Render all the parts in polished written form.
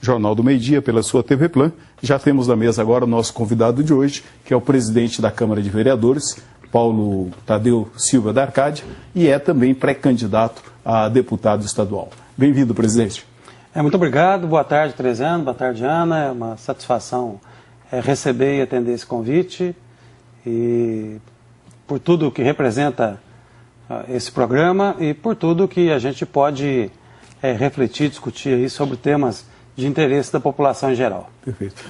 Jornal do Meio-Dia, pela sua TV Plan. Já temos na mesa agora o nosso convidado de hoje, que é o presidente da Câmara de Vereadores, Paulo Tadeu Silva da Arcádia, e é também pré-candidato a deputado estadual. Bem-vindo, presidente. Muito obrigado, boa tarde, Trezano, boa tarde, Ana. É uma satisfação receber e atender esse convite e por tudo que representa esse programa e por tudo que a gente pode refletir, discutir aí sobre temas de interesse da população em geral. Perfeito.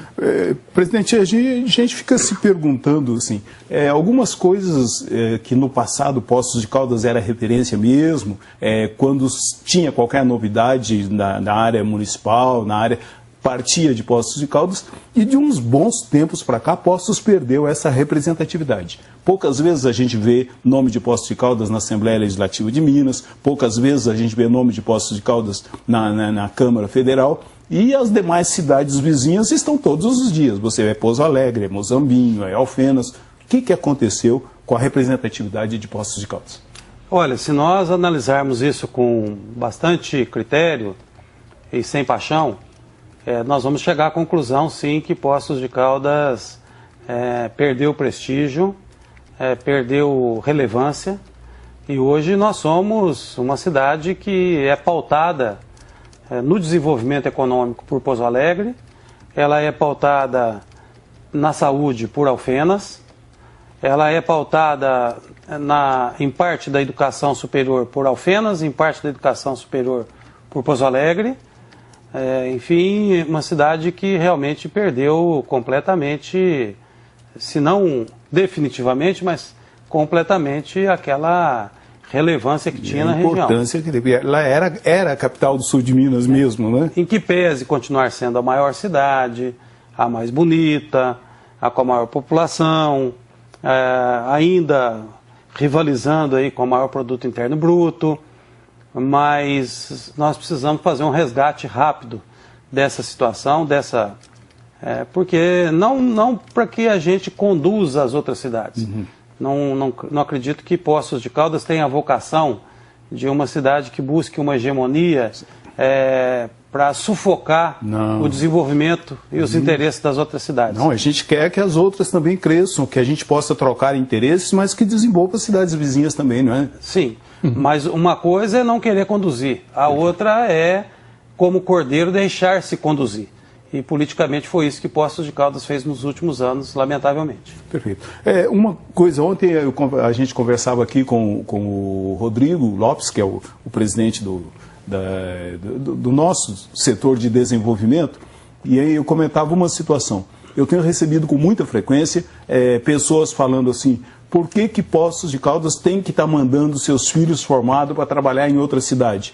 Presidente, a gente fica se perguntando, assim, algumas coisas que no passado Poços de Caldas era referência mesmo, quando tinha qualquer novidade na área municipal, na área partia de Poços de Caldas, e de uns bons tempos para cá, Poços perdeu essa representatividade. Poucas vezes a gente vê nome de Poços de Caldas na Assembleia Legislativa de Minas, poucas vezes a gente vê nome de Poços de Caldas na Câmara Federal, e as demais cidades vizinhas estão todos os dias. Você é Pouso Alegre, é Mozambinho, é Alfenas. O que aconteceu com a representatividade de Poços de Caldas? Olha, se nós analisarmos isso com bastante critério e sem paixão, nós vamos chegar à conclusão, sim, que Poços de Caldas perdeu prestígio, perdeu relevância, e hoje nós somos uma cidade que é pautada no desenvolvimento econômico por Pouso Alegre, ela é pautada na saúde por Alfenas, ela é pautada em parte da educação superior por Alfenas, em parte da educação superior por Pouso Alegre. Enfim, uma cidade que realmente perdeu completamente, se não definitivamente, mas completamente aquela relevância que tinha na região. A importância que teve. Ela era a capital do sul de Minas mesmo, né? Em que pese continuar sendo a maior cidade, a mais bonita, a com a maior população, ainda rivalizando aí com o maior produto interno bruto, mas nós precisamos fazer um resgate rápido dessa situação, porque não para que a gente conduza as outras cidades. Uhum. Não acredito que Poços de Caldas tenha a vocação de uma cidade que busque uma hegemonia para sufocar o desenvolvimento e os interesses das outras cidades. Não, a gente quer que as outras também cresçam, que a gente possa trocar interesses, mas que desenvolva as cidades vizinhas também, não é? Sim, mas uma coisa é não querer conduzir, a outra é, como cordeiro, deixar-se conduzir. E politicamente foi isso que Poços de Caldas fez nos últimos anos, lamentavelmente. Perfeito. Uma coisa, ontem a gente conversava aqui com o Rodrigo Lopes, que é o presidente do nosso setor de desenvolvimento, e aí eu comentava uma situação. Eu tenho recebido com muita frequência pessoas falando assim, por que Poços de Caldas tem que estar mandando seus filhos formados para trabalhar em outra cidade?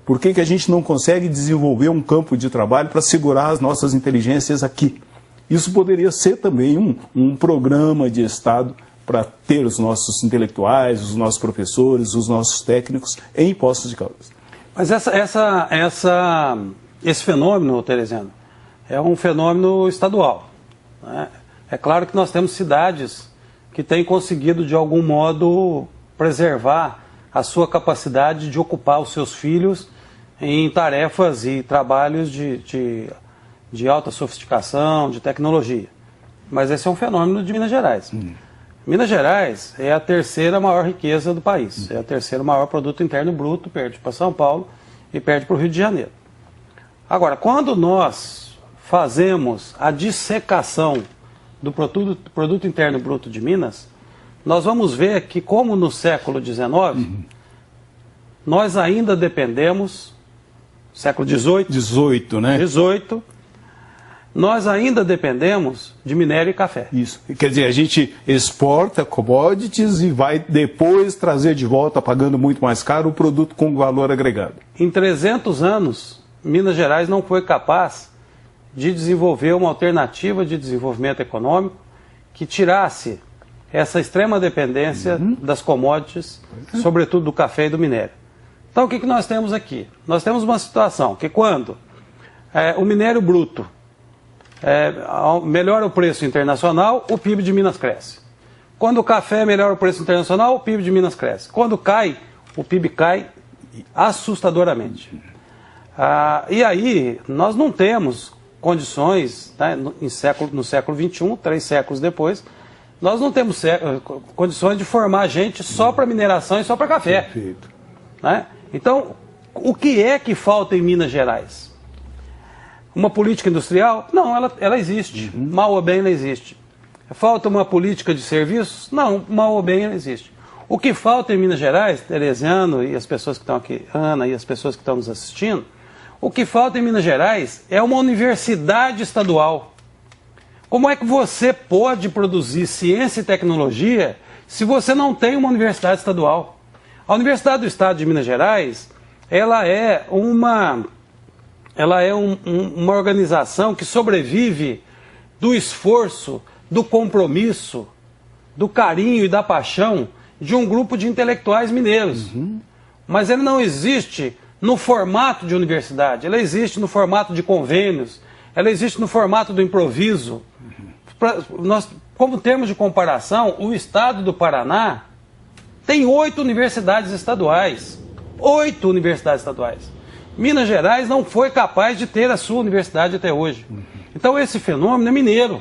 Por que a gente não consegue desenvolver um campo de trabalho para segurar as nossas inteligências aqui? Isso poderia ser também um programa de Estado para ter os nossos intelectuais, os nossos professores, os nossos técnicos em Poços de Caldas. Mas esse fenômeno, Tereziano, é um fenômeno estadual, né? É claro que nós temos cidades que têm conseguido, de algum modo, preservar a sua capacidade de ocupar os seus filhos em tarefas e trabalhos de alta sofisticação, de tecnologia. Mas esse é um fenômeno de Minas Gerais. Minas Gerais é a terceira maior riqueza do país, é o terceiro maior produto interno bruto, perde para São Paulo e perde para o Rio de Janeiro. Agora, quando nós fazemos a dissecação do produto interno bruto de Minas, nós vamos ver que, como no século XIX, nós ainda dependemos, século XVIII, né? XVIII, nós ainda dependemos de minério e café. Isso. Quer dizer, a gente exporta commodities e vai depois trazer de volta, pagando muito mais caro, o produto com valor agregado. Em 300 anos, Minas Gerais não foi capaz de desenvolver uma alternativa de desenvolvimento econômico que tirasse essa extrema dependência das commodities, sobretudo do café e do minério. Então, o que nós temos aqui? Nós temos uma situação que quando o minério bruto melhora o preço internacional, o PIB de Minas cresce. Quando o café melhora o preço internacional, o PIB de Minas cresce. Quando cai, o PIB cai assustadoramente. E aí, nós não temos condições, né, no século XXI, 3 séculos depois, nós não temos condições de formar gente só para mineração e só para café. Perfeito. Né? Então, o que é que falta em Minas Gerais? Uma política industrial? Não, ela existe. Mal ou bem ela existe. Falta uma política de serviços? Não, mal ou bem ela existe. O que falta em Minas Gerais, Teresiano e as pessoas que estão aqui, Ana e as pessoas que estão nos assistindo, o que falta em Minas Gerais é uma universidade estadual. Como é que você pode produzir ciência e tecnologia se você não tem uma universidade estadual? A Universidade do Estado de Minas Gerais, ela é uma organização que sobrevive do esforço, do compromisso, do carinho e da paixão de um grupo de intelectuais mineiros. Mas ele não existe no formato de universidade, ela existe no formato de convênios, ela existe no formato do improviso. Como termos de comparação, o estado do Paraná tem 8 universidades estaduais. 8 universidades estaduais. Minas Gerais não foi capaz de ter a sua universidade até hoje. Então esse fenômeno é mineiro.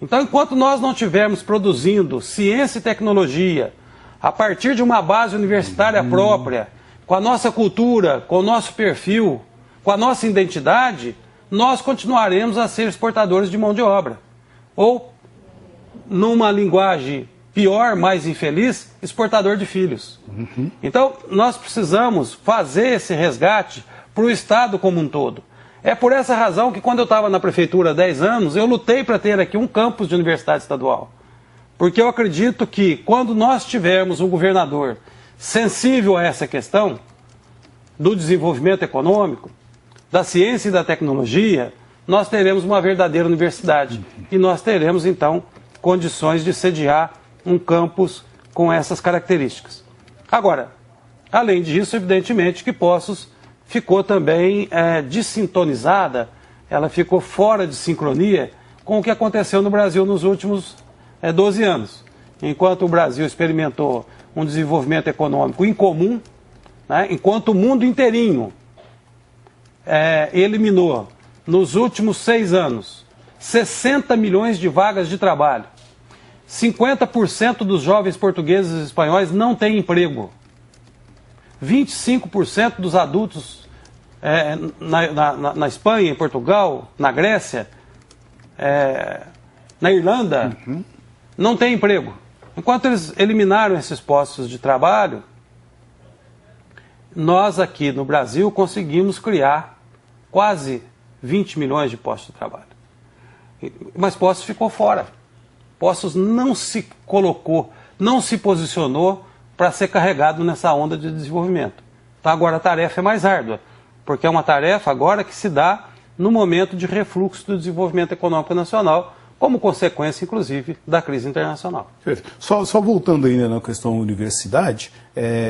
Então enquanto nós não estivermos produzindo ciência e tecnologia a partir de uma base universitária própria, com a nossa cultura, com o nosso perfil, com a nossa identidade, nós continuaremos a ser exportadores de mão de obra. Ou, numa linguagem pior, mais infeliz, exportador de filhos. Então, nós precisamos fazer esse resgate para o Estado como um todo. É por essa razão que, quando eu estava na prefeitura há 10 anos, eu lutei para ter aqui um campus de universidade estadual. Porque eu acredito que, quando nós tivermos um governador sensível a essa questão do desenvolvimento econômico, da ciência e da tecnologia, nós teremos uma verdadeira universidade. E nós teremos, então, condições de sediar um campus com essas características. Agora, além disso, evidentemente que Poços ficou também desintonizada, ela ficou fora de sincronia com o que aconteceu no Brasil nos últimos 12 anos. Enquanto o Brasil experimentou um desenvolvimento econômico incomum, né, enquanto o mundo inteirinho eliminou, nos últimos 6 anos, 60 milhões de vagas de trabalho. 50% dos jovens portugueses e espanhóis não têm emprego. 25% dos adultos na Espanha, em Portugal, na Grécia, na Irlanda, não têm emprego. Enquanto eles eliminaram esses postos de trabalho, nós aqui no Brasil conseguimos criar quase 20 milhões de postos de trabalho. Mas Poços ficou fora. Poços não se colocou, não se posicionou para ser carregado nessa onda de desenvolvimento. Então agora a tarefa é mais árdua, porque é uma tarefa agora que se dá no momento de refluxo do desenvolvimento econômico nacional, como consequência, inclusive, da crise internacional. Só voltando ainda na questão universidade,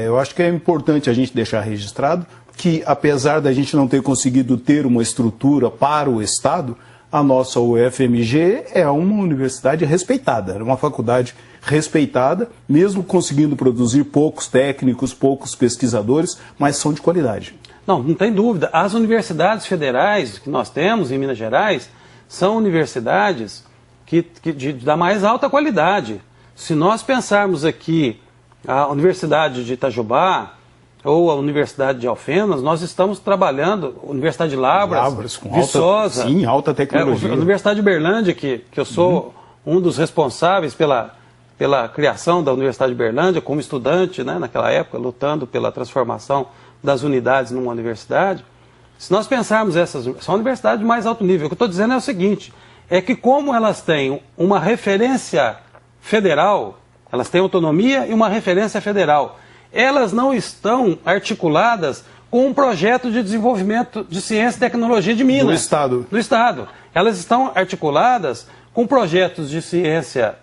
eu acho que é importante a gente deixar registrado que, apesar da gente não ter conseguido ter uma estrutura para o Estado, a nossa UFMG é uma universidade respeitada, é uma faculdade respeitada, mesmo conseguindo produzir poucos técnicos, poucos pesquisadores, mas são de qualidade. Não tem dúvida. As universidades federais que nós temos em Minas Gerais são universidades da mais alta qualidade. Se nós pensarmos aqui a Universidade de Itajubá ou a Universidade de Alfenas, nós estamos trabalhando, Universidade de Labras com Viçosa, alta tecnologia. A Universidade de Uberlândia, que eu sou um dos responsáveis pela criação da Universidade de Uberlândia, como estudante, né, naquela época, lutando pela transformação das unidades numa universidade. Se nós pensarmos são universidades de mais alto nível. O que eu estou dizendo é o seguinte, é que como elas têm uma referência federal, elas têm autonomia e uma referência federal, elas não estão articuladas com um projeto de desenvolvimento de ciência e tecnologia de Minas. Do Estado. Elas estão articuladas com projetos de ciência,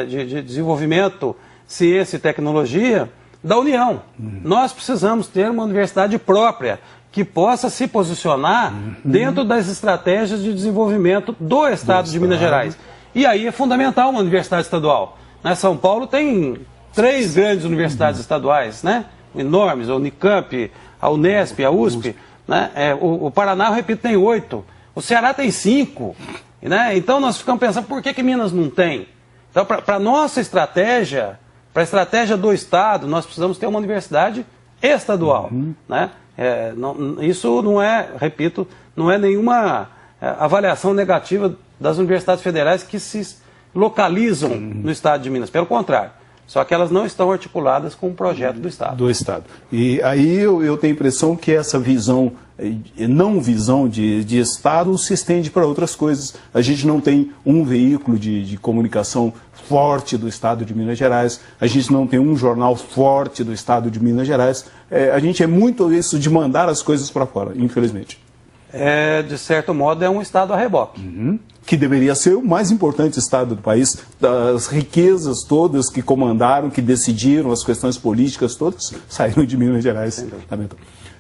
de desenvolvimento, ciência e tecnologia da União. Nós precisamos ter uma universidade própria que possa se posicionar dentro das estratégias de desenvolvimento do Estado de Minas Gerais. E aí é fundamental uma universidade estadual. São Paulo tem 3 grandes universidades estaduais, né? Enormes, a Unicamp, a Unesp, a USP, né? O Paraná, eu repito, tem 8. O Ceará tem 5. Né? Então nós ficamos pensando, por que Minas não tem? Então, para a nossa estratégia, para a estratégia do Estado, nós precisamos ter uma universidade estadual. Né? Isso não é, repito, não é nenhuma avaliação negativa das universidades federais que se localizam no Estado de Minas. Pelo contrário. Só que elas não estão articuladas com o projeto do Estado. Do Estado. E aí eu tenho a impressão que essa visão, não visão de Estado, se estende para outras coisas. A gente não tem um veículo de comunicação forte do Estado de Minas Gerais, a gente não tem um jornal forte do Estado de Minas Gerais. A gente é muito isso de mandar as coisas para fora, infelizmente. De certo modo, é um Estado a reboque. Que deveria ser o mais importante Estado do país, das riquezas todas que comandaram, que decidiram as questões políticas todas, saíram de Minas Gerais.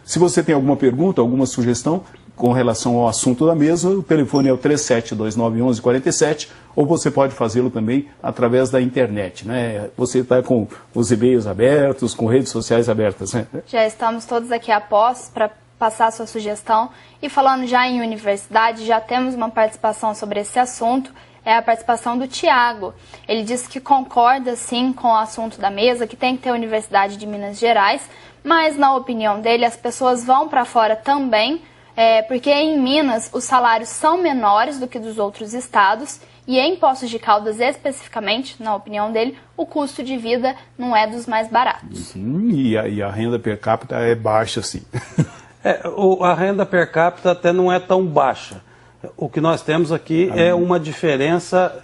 Se você tem alguma pergunta, alguma sugestão com relação ao assunto da mesa, o telefone é o 37291147, ou você pode fazê-lo também através da internet, né? Você está com os e-mails abertos, com redes sociais abertas, né? Já estamos todos aqui a postos para passar a sua sugestão. E falando já em universidade, já temos uma participação sobre esse assunto, é a participação do Tiago. Ele disse que concorda, sim, com o assunto da mesa, que tem que ter a Universidade de Minas Gerais, mas, na opinião dele, as pessoas vão para fora também, porque em Minas os salários são menores do que dos outros estados, e em Poços de Caldas, especificamente, na opinião dele, o custo de vida não é dos mais baratos. E a renda per capita é baixa, sim. A renda per capita até não é tão baixa. O que nós temos aqui é uma diferença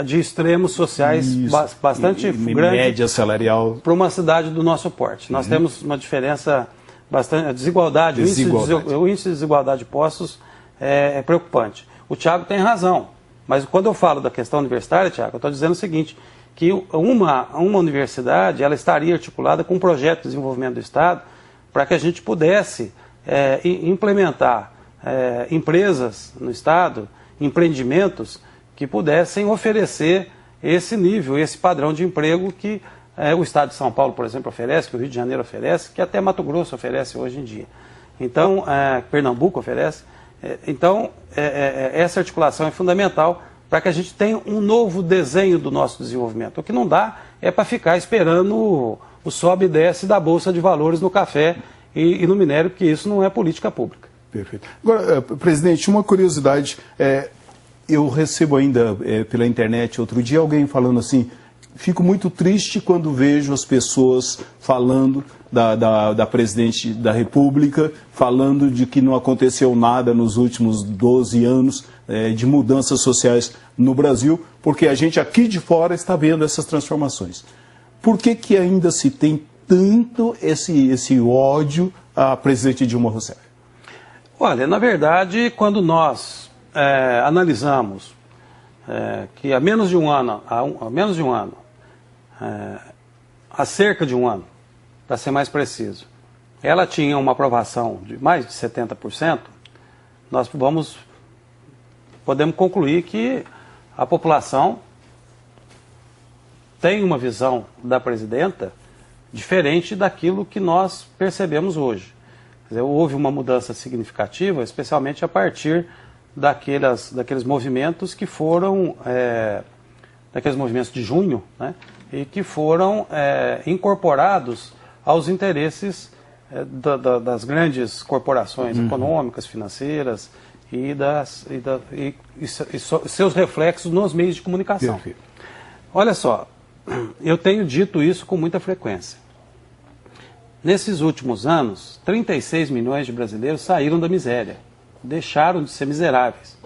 de extremos sociais bastante grande. Média salarial. Para uma cidade do nosso porte. Nós temos uma diferença bastante. A desigualdade. O índice de desigualdade de Poços é preocupante. O Tiago tem razão. Mas quando eu falo da questão universitária, Tiago, eu estou dizendo o seguinte, que uma universidade ela estaria articulada com um projeto de desenvolvimento do Estado para que a gente pudesse implementar empresas no Estado, empreendimentos que pudessem oferecer esse nível, esse padrão de emprego que o Estado de São Paulo, por exemplo, oferece, que o Rio de Janeiro oferece, que até Mato Grosso oferece hoje em dia. Então, Pernambuco oferece. Então, essa articulação é fundamental para que a gente tenha um novo desenho do nosso desenvolvimento. O que não dá é para ficar esperando o sobe e desce da Bolsa de Valores no café e no minério, porque isso não é política pública. Perfeito. Agora, presidente, uma curiosidade, eu recebo ainda pela internet outro dia alguém falando assim, fico muito triste quando vejo as pessoas falando da presidente da República, falando de que não aconteceu nada nos últimos 12 anos de mudanças sociais no Brasil, porque a gente aqui de fora está vendo essas transformações. Por que ainda se tem tanto esse ódio à presidente Dilma Rousseff? Olha, na verdade, quando nós analisamos que há cerca de um ano, para ser mais preciso, ela tinha uma aprovação de mais de 70%, nós podemos concluir que a população tem uma visão da presidenta diferente daquilo que nós percebemos hoje. Quer dizer, houve uma mudança significativa, especialmente a partir daqueles movimentos que foram, daqueles movimentos de junho, né, e que foram incorporados aos interesses das grandes corporações econômicas, financeiras e seus reflexos nos meios de comunicação. Perfeito. Olha só, eu tenho dito isso com muita frequência. Nesses últimos anos, 36 milhões de brasileiros saíram da miséria, deixaram de ser miseráveis.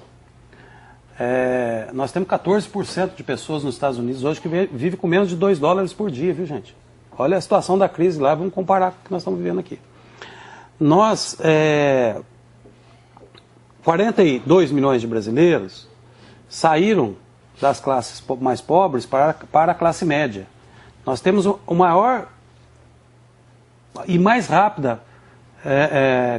Nós temos 14% de pessoas nos Estados Unidos hoje que vivem com menos de $2 por dia, viu, gente? Olha a situação da crise lá, vamos comparar com o que nós estamos vivendo aqui. 42 milhões de brasileiros saíram das classes mais pobres para a classe média. Nós temos o maior e mais rápida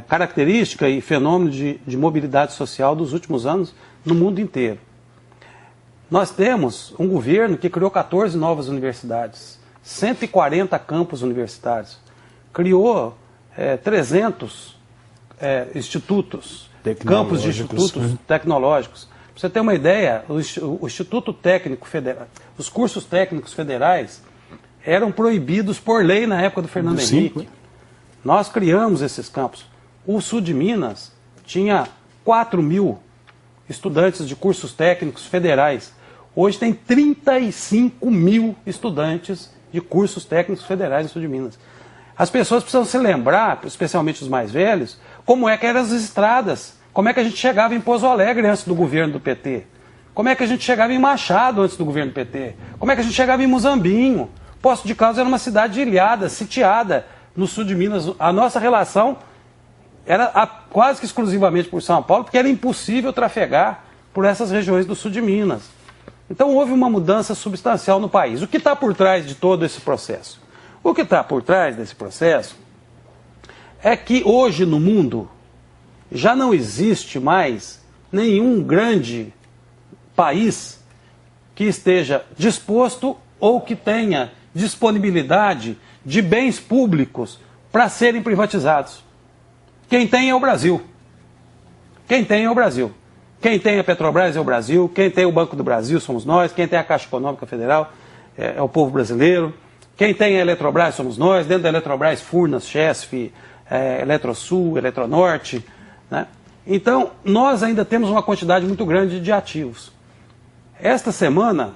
característica e fenômeno de mobilidade social dos últimos anos no mundo inteiro. Nós temos um governo que criou 14 novas universidades, 140 campos universitários, criou 300 institutos, campos de institutos tecnológicos. Para você ter uma ideia, o Instituto Técnico Federal, os cursos técnicos federais eram proibidos por lei na época do Fernando Henrique. Nós criamos esses campos. O sul de Minas tinha 4.000 estudantes de cursos técnicos federais. Hoje tem 35.000 estudantes de cursos técnicos federais no sul de Minas. As pessoas precisam se lembrar, especialmente os mais velhos, como é que eram as estradas, como é que a gente chegava em Pouso Alegre antes do governo do PT, como é que a gente chegava em Machado antes do governo do PT, como é que a gente chegava em Muzambinho. Poços de Caldas era uma cidade ilhada, sitiada no sul de Minas. A nossa relação era quase que exclusivamente por São Paulo, porque era impossível trafegar por essas regiões do sul de Minas. Então houve uma mudança substancial no país. O que está por trás de todo esse processo? O que está por trás desse processo é que hoje no mundo já não existe mais nenhum grande país que esteja disposto ou que tenha disponibilidade de bens públicos para serem privatizados. Quem tem é o Brasil. Quem tem é o Brasil. Quem tem a Petrobras é o Brasil, quem tem o Banco do Brasil somos nós, quem tem a Caixa Econômica Federal é o povo brasileiro, quem tem a Eletrobras somos nós, dentro da Eletrobras, Furnas, Chesf, Eletrosul, Eletronorte, né? Então, nós ainda temos uma quantidade muito grande de ativos. Esta semana,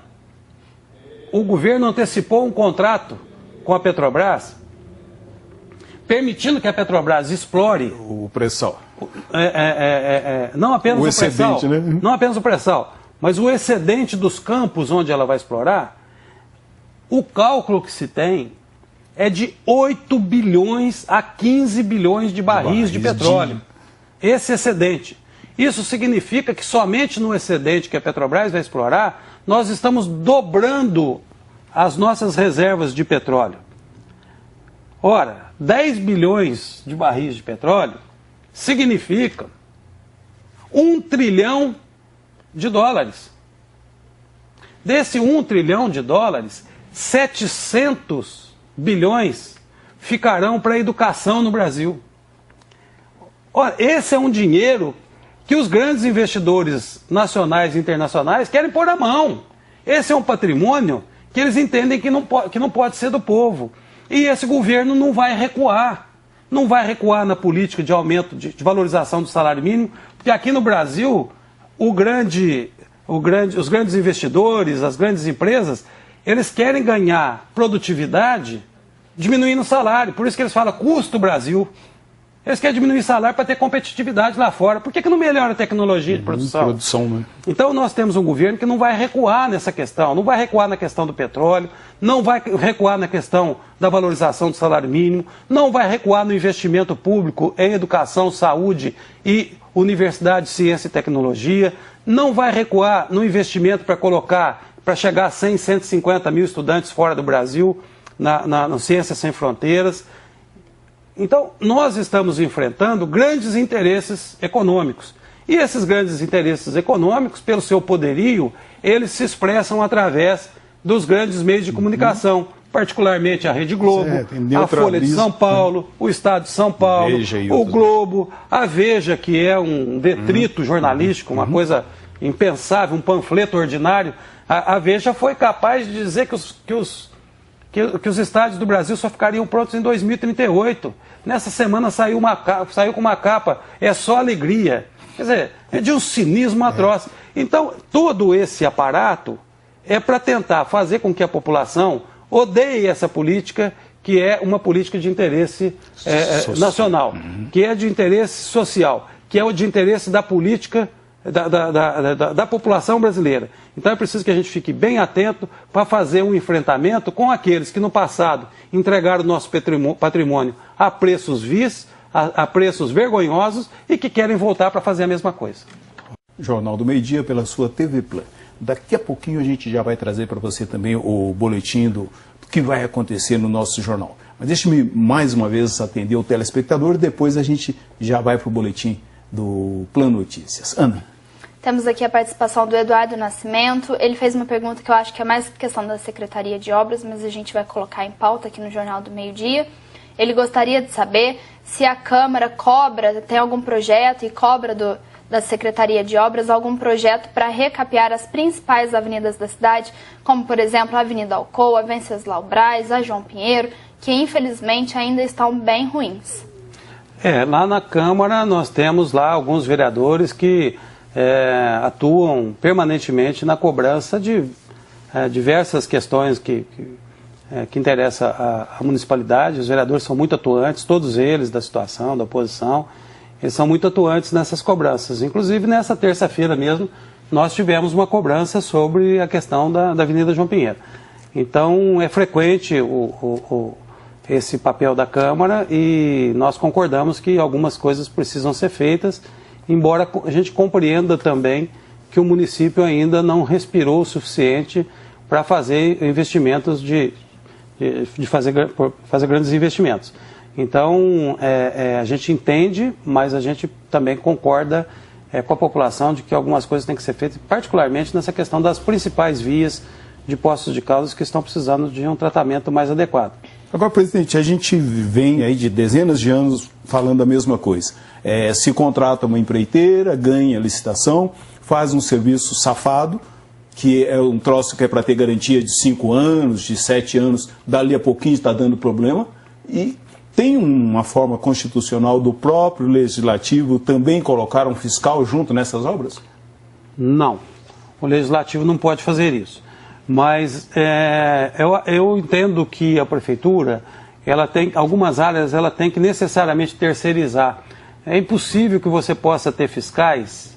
o governo antecipou um contrato com a Petrobras, permitindo que a Petrobras explore o pré-sal. Não apenas o excedente, pré-sal, né? não apenas o pré-sal, mas o excedente dos campos onde ela vai explorar. O cálculo que se tem é de 8 bilhões a 15 bilhões de barris de petróleo. Esse excedente. Isso significa que somente no excedente que a Petrobras vai explorar, nós estamos dobrando as nossas reservas de petróleo. Ora, 10 bilhões de barris de petróleo significa 1 trilhão de dólares. Desse 1 trilhão de dólares, 700 bilhões ficarão para a educação no Brasil. Ora, esse é um dinheiro que os grandes investidores nacionais e internacionais querem pôr na mão. Esse é um patrimônio que eles entendem que não pode ser do povo. E esse governo não vai recuar. Não vai recuar na política de aumento, de valorização do salário mínimo, porque aqui no Brasil, os grandes investidores, as grandes empresas, eles querem ganhar produtividade diminuindo o salário. Por isso que eles falam custo Brasil. Eles querem diminuir o salário para ter competitividade lá fora. Por que não melhora a tecnologia de produção? Né? Então nós temos um governo que não vai recuar nessa questão, não vai recuar na questão do petróleo, não vai recuar na questão da valorização do salário mínimo, não vai recuar no investimento público em educação, saúde e universidade, ciência e tecnologia, não vai recuar no investimento para chegar a 100, 150 mil estudantes fora do Brasil, na Ciência Sem Fronteiras. Então, nós estamos enfrentando grandes interesses econômicos. E esses grandes interesses econômicos, pelo seu poderio, eles se expressam através dos grandes meios de comunicação, particularmente a Rede Globo, a Folha de São Paulo, o Estado de São Paulo, o Globo, a Veja, que é um detrito jornalístico, uma coisa impensável, um panfleto ordinário. A Veja foi capaz de dizer que os estádios do Brasil só ficariam prontos em 2038. Nessa semana saiu com uma capa, é só alegria. Quer dizer, é de um cinismo atroz. Então, todo esse aparato é para tentar fazer com que a população odeie essa política, que é uma política de interesse nacional, que é de interesse social, que é o de interesse da política da população brasileira. Então é preciso que a gente fique bem atento para fazer um enfrentamento com aqueles que no passado entregaram o nosso patrimônio a preços vis, a preços vergonhosos e que querem voltar para fazer a mesma coisa. Jornal do Meio-Dia pela sua TV Plan. Daqui a pouquinho a gente já vai trazer para você também o boletim do que vai acontecer no nosso jornal. Mas deixe-me mais uma vez atender o telespectador e depois a gente já vai para o boletim do Plan Notícias. Ana. Temos aqui a participação do Eduardo Nascimento. Ele fez uma pergunta que eu acho que é mais questão da Secretaria de Obras, mas a gente vai colocar em pauta aqui no Jornal do Meio-Dia. Ele gostaria de saber se a Câmara cobra, tem algum projeto e cobra da Secretaria de Obras algum projeto para recapear as principais avenidas da cidade, como, por exemplo, a Avenida Alcoa, a Venceslau Braz, a João Pinheiro, que infelizmente ainda estão bem ruins. Lá na Câmara nós temos lá alguns vereadores que atuam permanentemente na cobrança de diversas questões que interessam a municipalidade. Os vereadores são muito atuantes, todos eles da situação, da oposição, eles são muito atuantes nessas cobranças. Inclusive nessa terça-feira mesmo nós tivemos uma cobrança sobre a questão da Avenida João Pinheiro. Então é frequente esse papel da Câmara e nós concordamos que algumas coisas precisam ser feitas, embora a gente compreenda também que o município ainda não respirou o suficiente para fazer investimentos, de fazer grandes investimentos. Então, a gente entende, mas a gente também concorda com a população de que algumas coisas têm que ser feitas, particularmente nessa questão das principais vias de Poços de Caldas que estão precisando de um tratamento mais adequado. Agora, presidente, a gente vem aí de dezenas de anos falando a mesma coisa. Se contrata uma empreiteira, ganha a licitação, faz um serviço safado, que é um troço que é para ter garantia de 5 anos, de 7 anos, dali a pouquinho está dando problema, e tem uma forma constitucional do próprio Legislativo também colocar um fiscal junto nessas obras? Não, o Legislativo não pode fazer isso. Mas eu entendo que a Prefeitura, algumas áreas ela tem que necessariamente terceirizar. É impossível que você possa ter fiscais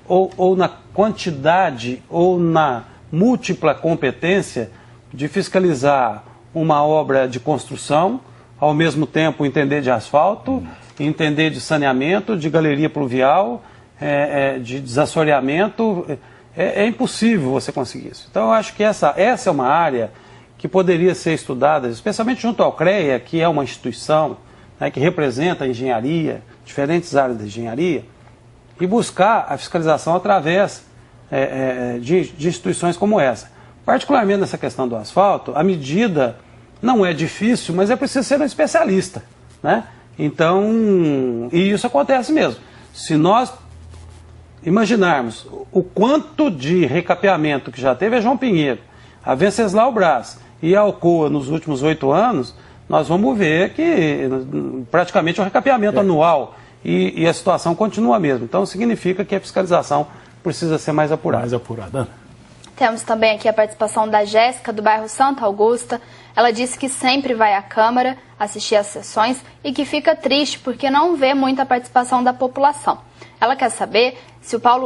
ou na quantidade ou na múltipla competência de fiscalizar uma obra de construção, ao mesmo tempo entender de asfalto, entender de saneamento, de galeria pluvial, de desassoreamento. É impossível você conseguir isso. Então eu acho que essa é uma área que poderia ser estudada, especialmente junto ao CREA, que é uma instituição que representa a engenharia, diferentes áreas da engenharia, e buscar a fiscalização através de instituições como essa. Particularmente nessa questão do asfalto, a medida não é difícil, mas é preciso ser um especialista, né? Então, e isso acontece mesmo. Se nós imaginarmos o quanto de recapeamento que já teve a João Pinheiro, a Venceslau Braz e a Alcoa nos últimos 8 anos, nós vamos ver que praticamente o recapeamento anual e a situação continua a mesma. Então significa que a fiscalização precisa ser mais apurada. Mais apurada. Temos também aqui a participação da Jéssica, do bairro Santa Augusta. Ela disse que sempre vai à Câmara assistir às sessões e que fica triste porque não vê muita participação da população. Ela quer saber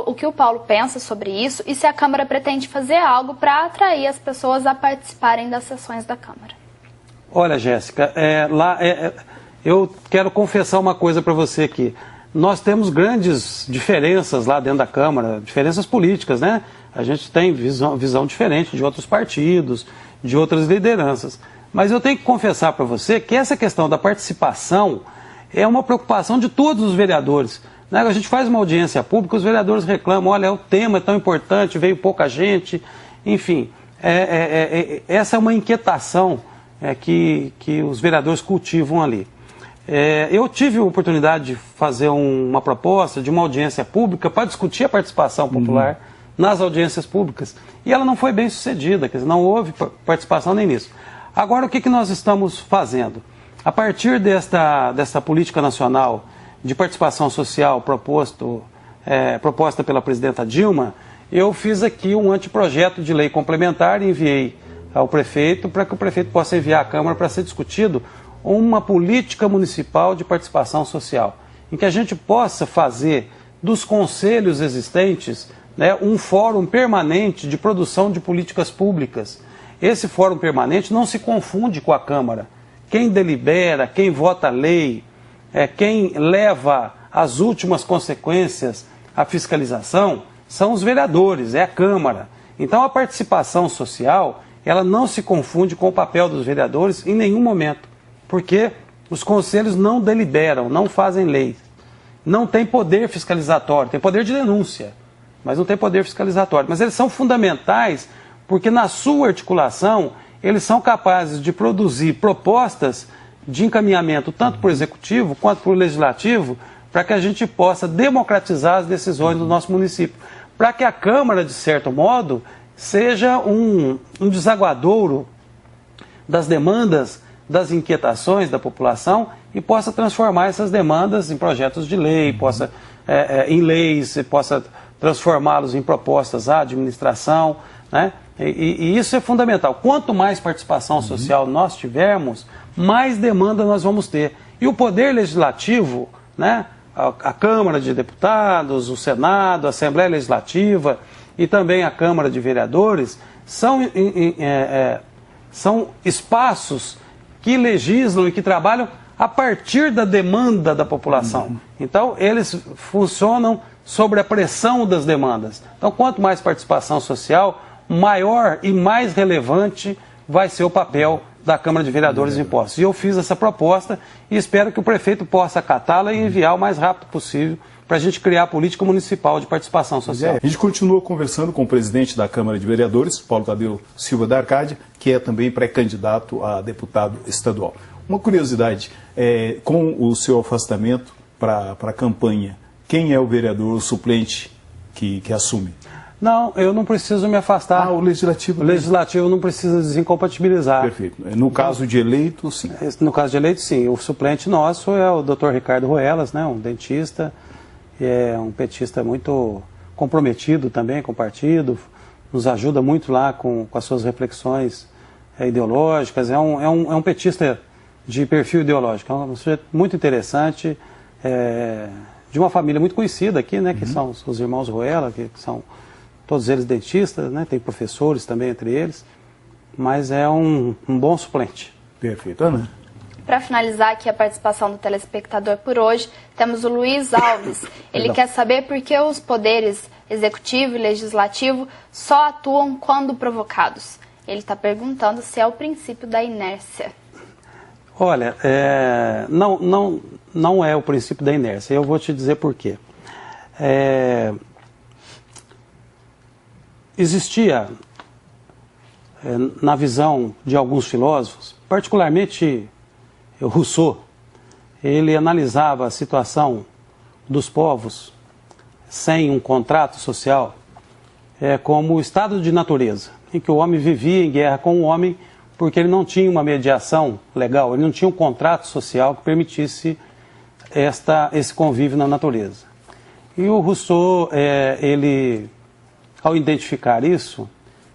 o que o Paulo pensa sobre isso e se a Câmara pretende fazer algo para atrair as pessoas a participarem das sessões da Câmara. Olha, Jéssica, eu quero confessar uma coisa para você aqui. Nós temos grandes diferenças lá dentro da Câmara, diferenças políticas, né? A gente tem visão diferente de outros partidos, de outras lideranças. Mas eu tenho que confessar para você que essa questão da participação é uma preocupação de todos os vereadores. A gente faz uma audiência pública, os vereadores reclamam, olha, o tema é tão importante, veio pouca gente, enfim. Essa é uma inquietação que os vereadores cultivam ali. Eu tive a oportunidade de fazer uma proposta de uma audiência pública para discutir a participação popular nas audiências públicas, e ela não foi bem sucedida, quer dizer, não houve participação nem nisso. Agora, o que nós estamos fazendo? A partir desta política nacional de participação social proposta pela presidenta Dilma, eu fiz aqui um anteprojeto de lei complementar e enviei ao prefeito para que o prefeito possa enviar à Câmara para ser discutido uma política municipal de participação social, em que a gente possa fazer dos conselhos existentes um fórum permanente de produção de políticas públicas. Esse fórum permanente não se confunde com a Câmara. Quem delibera, quem vota a lei, quem leva as últimas consequências à fiscalização são os vereadores, é a Câmara. Então a participação social, ela não se confunde com o papel dos vereadores em nenhum momento, porque os conselhos não deliberam, não fazem leis, não tem poder fiscalizatório, tem poder de denúncia, mas não tem poder fiscalizatório. Mas eles são fundamentais porque na sua articulação eles são capazes de produzir propostas de encaminhamento tanto para o Executivo quanto para o Legislativo, para que a gente possa democratizar as decisões do nosso município, para que a Câmara, de certo modo, seja um desaguadouro das demandas, das inquietações da população e possa transformar essas demandas em projetos de lei, possa em leis, possa transformá-los em propostas à administração, né? E isso é fundamental. Quanto mais participação social nós tivermos, mais demanda nós vamos ter. E o Poder Legislativo, né, a Câmara de Deputados, o Senado, a Assembleia Legislativa e também a Câmara de Vereadores, são espaços que legislam e que trabalham a partir da demanda da população. Então, eles funcionam sobre a pressão das demandas. Então, quanto mais participação social, maior e mais relevante vai ser o papel da Câmara de Vereadores de Impostos. E eu fiz essa proposta e espero que o prefeito possa acatá-la e enviar o mais rápido possível para a gente criar a política municipal de participação social. A gente continua conversando com o presidente da Câmara de Vereadores, Paulo Tadeu Silva da Arcádia, que é também pré-candidato a deputado estadual. Uma curiosidade, com o seu afastamento para a campanha, quem é o vereador suplente que assume? Não, eu não preciso me afastar. O Legislativo? O Legislativo não precisa desincompatibilizar. Perfeito. No caso de eleito, sim. No caso de eleito, sim. O suplente nosso é o Dr. Ricardo Ruelas, né, um dentista, é um petista muito comprometido também com o partido, nos ajuda muito lá com as suas reflexões ideológicas, é um petista de perfil ideológico, é um sujeito muito interessante, de uma família muito conhecida aqui, né, que são os irmãos Ruela, que são todos eles dentistas, né, tem professores também entre eles, mas é um bom suplente. Perfeito. Ana? Para finalizar aqui a participação do telespectador por hoje, temos o Luiz Alves. Ele quer saber por que os poderes executivo e legislativo só atuam quando provocados. Ele está perguntando se é o princípio da inércia. Olha, não é o princípio da inércia. Eu vou te dizer por quê. Existia, na visão de alguns filósofos, particularmente Rousseau, ele analisava a situação dos povos sem um contrato social como o estado de natureza, em que o homem vivia em guerra com o homem porque ele não tinha uma mediação legal, ele não tinha um contrato social que permitisse esse convívio na natureza. E o Rousseau, ele, ao identificar isso,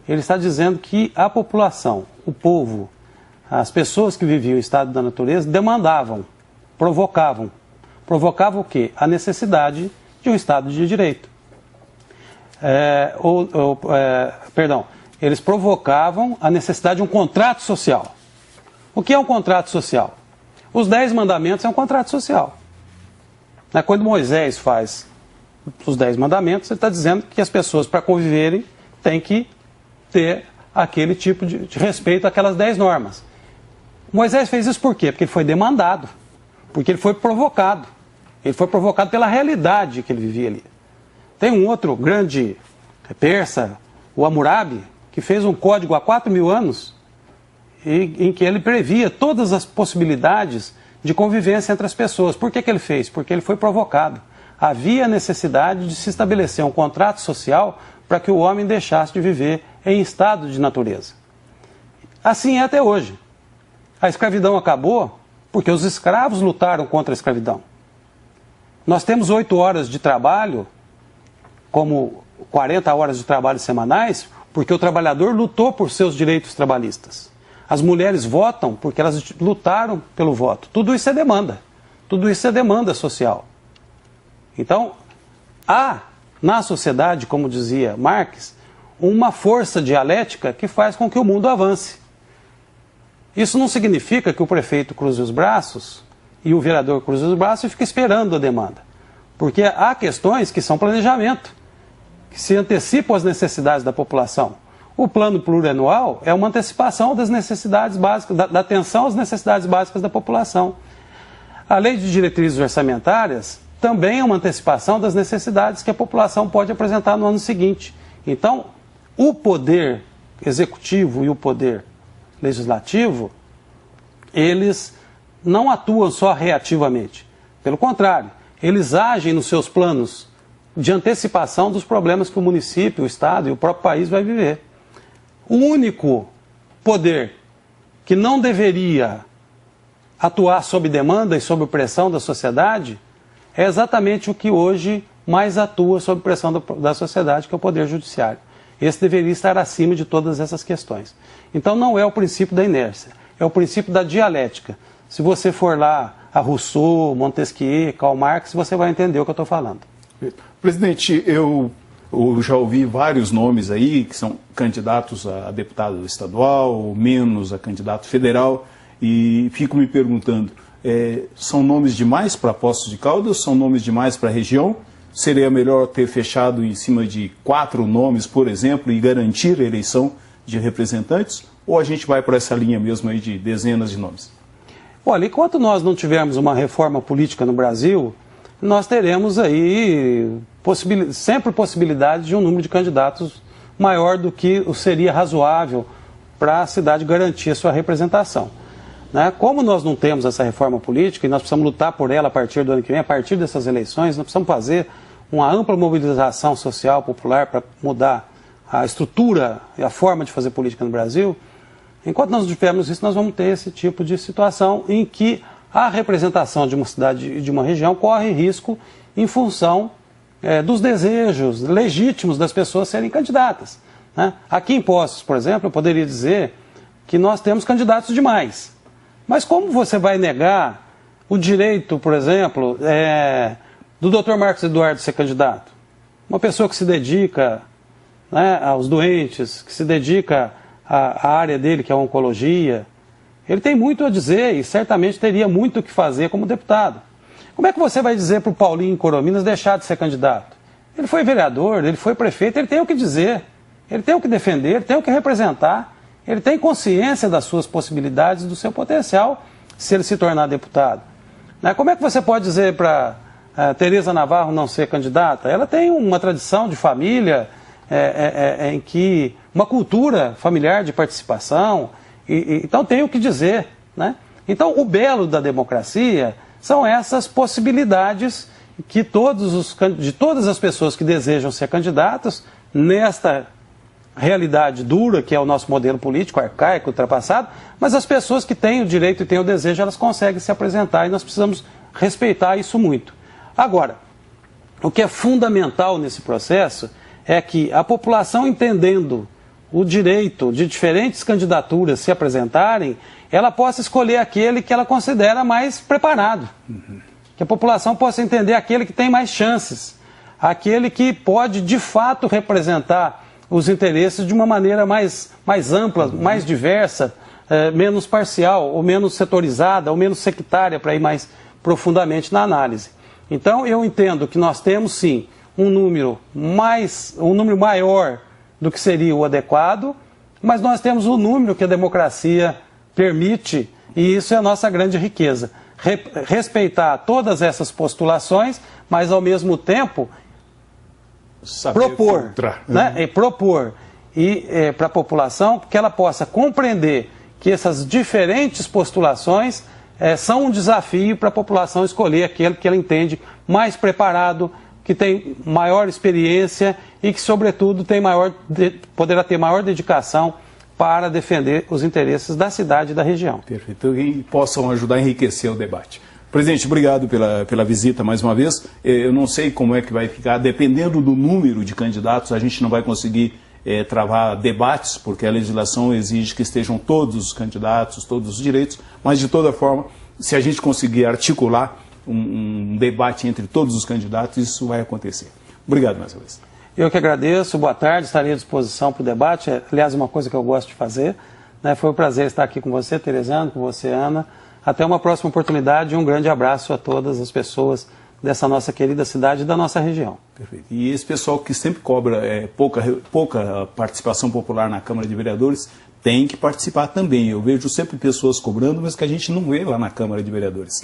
ele está dizendo que a população, o povo, as pessoas que viviam em estado da natureza demandavam, provocavam. Provocavam o quê? A necessidade de um estado de direito. Eles provocavam a necessidade de um contrato social. O que é um contrato social? Os 10 mandamentos é um contrato social. Quando Moisés faz os 10 mandamentos, ele está dizendo que as pessoas, para conviverem, têm que ter aquele tipo de respeito àquelas 10 normas. Moisés fez isso por quê? Porque ele foi demandado, porque ele foi provocado. Ele foi provocado pela realidade que ele vivia ali. Tem um outro grande persa, o Hammurabi, que fez um código há 4.000 anos, em que ele previa todas as possibilidades de convivência entre as pessoas. Por que ele fez? Porque ele foi provocado. Havia necessidade de se estabelecer um contrato social para que o homem deixasse de viver em estado de natureza. Assim é até hoje. A escravidão acabou porque os escravos lutaram contra a escravidão. Nós temos 8 horas de trabalho, como 40 horas de trabalho semanais, porque o trabalhador lutou por seus direitos trabalhistas. As mulheres votam porque elas lutaram pelo voto. Tudo isso é demanda. Tudo isso é demanda social. Então, há na sociedade, como dizia Marx, uma força dialética que faz com que o mundo avance. Isso não significa que o prefeito cruze os braços e o vereador cruze os braços e fique esperando a demanda. Porque há questões que são planejamento, que se antecipam às necessidades da população. O plano plurianual é uma antecipação das necessidades básicas, da atenção às necessidades básicas da população. A lei de diretrizes orçamentárias também é uma antecipação das necessidades que a população pode apresentar no ano seguinte. Então, o poder executivo e o poder legislativo, eles não atuam só reativamente. Pelo contrário, eles agem nos seus planos de antecipação dos problemas que o município, o Estado e o próprio país vai viver. O único poder que não deveria atuar sob demanda e sob pressão da sociedade é exatamente o que hoje mais atua sob pressão da sociedade, que é o Poder Judiciário. Esse deveria estar acima de todas essas questões. Então não é o princípio da inércia, é o princípio da dialética. Se você for lá a Rousseau, Montesquieu, Karl Marx, você vai entender o que eu estou falando. Presidente, eu já ouvi vários nomes aí que são candidatos a deputado estadual, menos a candidato federal, e fico me perguntando, são nomes demais para Poços de Caldas, são nomes demais para a região? Seria melhor ter fechado em cima de 4 nomes, por exemplo, e garantir a eleição de representantes? Ou a gente vai por essa linha mesmo aí de dezenas de nomes? Olha, enquanto nós não tivermos uma reforma política no Brasil, nós teremos aí sempre possibilidade de um número de candidatos maior do que seria razoável para a cidade garantir a sua representação. Né? Como nós não temos essa reforma política e nós precisamos lutar por ela a partir do ano que vem, a partir dessas eleições, nós precisamos fazer uma ampla mobilização social, popular, para mudar a estrutura e a forma de fazer política no Brasil. Enquanto nós não tivermos isso, nós vamos ter esse tipo de situação em que a representação de uma cidade e de uma região corre risco em função dos desejos legítimos das pessoas serem candidatas. Né? Aqui em Poços, por exemplo, eu poderia dizer que nós temos candidatos demais. Mas como você vai negar o direito, por exemplo, do Dr. Marcos Eduardo ser candidato? Uma pessoa que se dedica, né, aos doentes, que se dedica à área dele, que é a oncologia, ele tem muito a dizer e certamente teria muito o que fazer como deputado. Como é que você vai dizer para o Paulinho em Corominas deixar de ser candidato? Ele foi vereador, ele foi prefeito, ele tem o que dizer, ele tem o que defender, ele tem o que representar, ele tem consciência das suas possibilidades, do seu potencial, se ele se tornar deputado. Né? Como é que você pode dizer para Tereza Navarro não ser candidata? Ela tem uma tradição de família, em que uma cultura familiar de participação, então tem o que dizer. Né? Então o belo da democracia são essas possibilidades que de todas as pessoas que desejam ser candidatas, nesta realidade dura, que é o nosso modelo político, arcaico, ultrapassado, mas as pessoas que têm o direito e têm o desejo, elas conseguem se apresentar e nós precisamos respeitar isso muito. Agora, o que é fundamental nesse processo é que a população, entendendo o direito de diferentes candidaturas se apresentarem, ela possa escolher aquele que ela considera mais preparado. Que a população possa entender aquele que tem mais chances, aquele que pode de fato representar os interesses de uma maneira mais ampla, mais diversa, menos parcial, ou menos setorizada, ou menos sectária, para ir mais profundamente na análise. Então eu entendo que nós temos sim um número maior do que seria o adequado, mas nós temos o número que a democracia permite, e isso é a nossa grande riqueza. Respeitar todas essas postulações, mas ao mesmo tempo propor, né? Para a população que ela possa compreender que essas diferentes postulações são um desafio para a população escolher aquele que ela entende mais preparado, que tem maior experiência e que, sobretudo, poderá ter maior dedicação para defender os interesses da cidade e da região. Perfeito. E possam ajudar a enriquecer o debate. Presidente, obrigado pela visita mais uma vez. Eu não sei como é que vai ficar, dependendo do número de candidatos, a gente não vai conseguir travar debates, porque a legislação exige que estejam todos os candidatos, todos os direitos, mas de toda forma, se a gente conseguir articular um debate entre todos os candidatos, isso vai acontecer. Obrigado mais uma vez. Eu que agradeço, boa tarde, estarei à disposição para o debate, aliás, uma coisa que eu gosto de fazer, né? Foi um prazer estar aqui com você, Teresana, com você, Ana. Até uma próxima oportunidade e um grande abraço a todas as pessoas dessa nossa querida cidade e da nossa região. Perfeito. E esse pessoal que sempre cobra pouca participação popular na Câmara de Vereadores tem que participar também. Eu vejo sempre pessoas cobrando, mas que a gente não vê lá na Câmara de Vereadores.